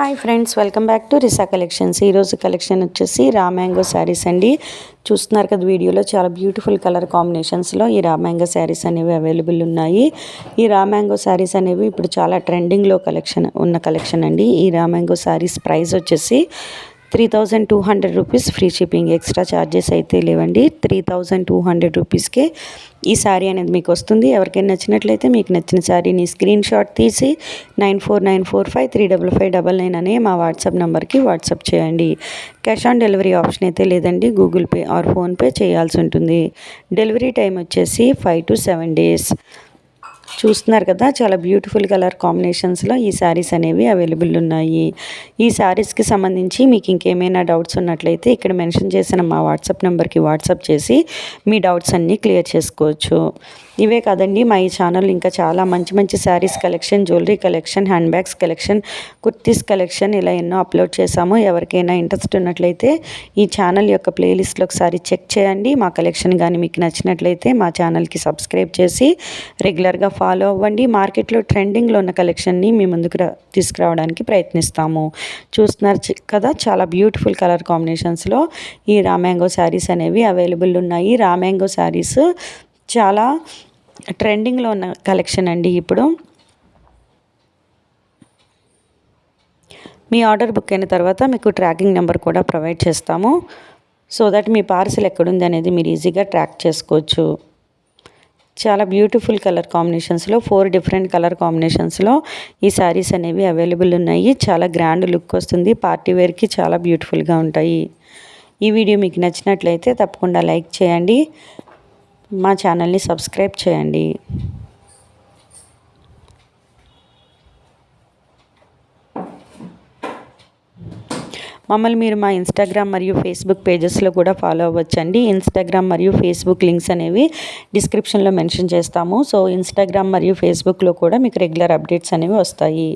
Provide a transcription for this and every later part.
Hi friends, welcome back to Risa collections. ఈరోజు collection వచ్చేసి raw mango saris అండి. చూస్తున్నారు కదా వీడియోలో, చాలా బ్యూటిఫుల్ కలర్ కాంబినేషన్స్లో ఈ రా మ్యాంగో శారీస్ అనేవి అవైలబుల్ ఉన్నాయి. ఈ రా మ్యాంగో శారీస్ అనేవి ఇప్పుడు చాలా ట్రెండింగ్లో ఉన్న కలెక్షన్ అండి. ఈ రా మ్యాంగో శారీస్ ప్రైస్ వచ్చేసి 3200 rupees, free shipping, extra charges అయితే లేవండి. 3200 రూపీస్కే ఈ శారీ అనేది మీకు వస్తుంది. ఎవరికైనా నచ్చినట్లయితే మీకు నచ్చిన శారీని స్క్రీన్ షాట్ తీసి 9494535599 అనే మా వాట్సాప్ నెంబర్కి వాట్సాప్ చేయండి. క్యాష్ ఆన్ డెలివరీ ఆప్షన్ అయితే లేదండి, గూగుల్ పే ఆర్ ఫోన్పే చేయాల్సి ఉంటుంది. డెలివరీ టైం వచ్చేసి 5 to 7 days. చూస్తున్నారు కదా, చాలా బ్యూటిఫుల్ కలర్ కాంబినేషన్స్లో ఈ శారీస్ అనేవి అవైలబుల్ ఉన్నాయి. ఈ శారీస్కి సంబంధించి మీకు ఇంకేమైనా డౌట్స్ ఉన్నట్లయితే ఇక్కడ మెన్షన్ చేసిన మా వాట్సాప్ నెంబర్కి వాట్సాప్ చేసి మీ డౌట్స్ అన్నీ క్లియర్ చేసుకోవచ్చు. ఇవే కాదండి, మా ఈ ఛానల్ ఇంకా చాలా మంచి మంచి saris collection, jewellery collection, hand bags collection, kurtis collection ఇలా ఎన్నో అప్లోడ్ చేశాము. ఎవరికైనా ఇంట్రెస్ట్ ఉన్నట్లయితే ఈ ఛానల్ యొక్క ప్లేలిస్ట్లో ఒకసారి చెక్ చేయండి. మా కలెక్షన్ కానీ మీకు నచ్చినట్లయితే మా ఛానల్కి సబ్స్క్రైబ్ చేసి రెగ్యులర్గా ఫాలో అవ్వండి. మార్కెట్లో ట్రెండింగ్లో ఉన్న కలెక్షన్ని మీ ముందుకు తీసుకురావడానికి ప్రయత్నిస్తాము. చూస్తున్నారు కదా, చాలా బ్యూటిఫుల్ కలర్ కాంబినేషన్స్లో ఈ రా మ్యాంగో శారీస్ అనేవి అవైలబుల్ ఉన్నాయి. రా మ్యాంగో శారీస్ చాలా ట్రెండింగ్లో ఉన్న కలెక్షన్ అండి. ఇప్పుడు మీ ఆర్డర్ బుక్ అయిన తర్వాత మీకు ట్రాకింగ్ నెంబర్ కూడా ప్రొవైడ్ చేస్తాము. సో దట్ మీ పార్సిల్ ఎక్కడుంది అనేది మీరు ఈజీగా ట్రాక్ చేసుకోవచ్చు. చాలా బ్యూటిఫుల్ కలర్ కాంబినేషన్స్లో 4 డిఫరెంట్ కలర్ కాంబినేషన్స్లో ఈ శారీస్ అనేవి అవైలబుల్ ఉన్నాయి. చాలా గ్రాండ్ లుక్ వస్తుంది, పార్టీ వేర్కి చాలా బ్యూటిఫుల్గా ఉంటాయి. ఈ వీడియో మీకు నచ్చినట్లయితే తప్పకుండా లైక్ చేయండి, మా ఛానల్ని సబ్స్క్రైబ్ చేయండి. మమ్మల్ని మీరు మా ఇన్స్టాగ్రామ్ మరియు ఫేస్బుక్ పేజెస్లో కూడా ఫాలో అవ్వచ్చండి. ఇన్స్టాగ్రామ్ మరియు ఫేస్బుక్ లింక్స్ అనేవి డిస్క్రిప్షన్లో మెన్షన్ చేస్తాము. సో ఇన్స్టాగ్రామ్ మరియు ఫేస్బుక్లో కూడా మీకు రెగ్యులర్ అప్డేట్స్ అనేవి వస్తాయి.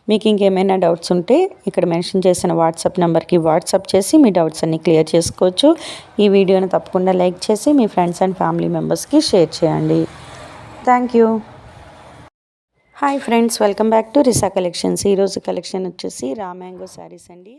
మీకు ఇంకేమైనా డౌట్స్ ఉంటే ఇక్కడ మెన్షన్ చేసిన వాట్సాప్ నెంబర్కి వాట్సాప్ చేసి మీ డౌట్స్ అన్నీ క్లియర్ చేసుకోవచ్చు. ఈ వీడియోని తప్పకుండా లైక్ చేసి మీ ఫ్రెండ్స్ అండ్ ఫ్యామిలీ మెంబర్స్కి షేర్ చేయండి. Thank you. Hi friends, welcome back to Risa collections. ఈరోజు కలెక్షన్ వచ్చేసి రా మ్యాంగో శారీస్ అండి.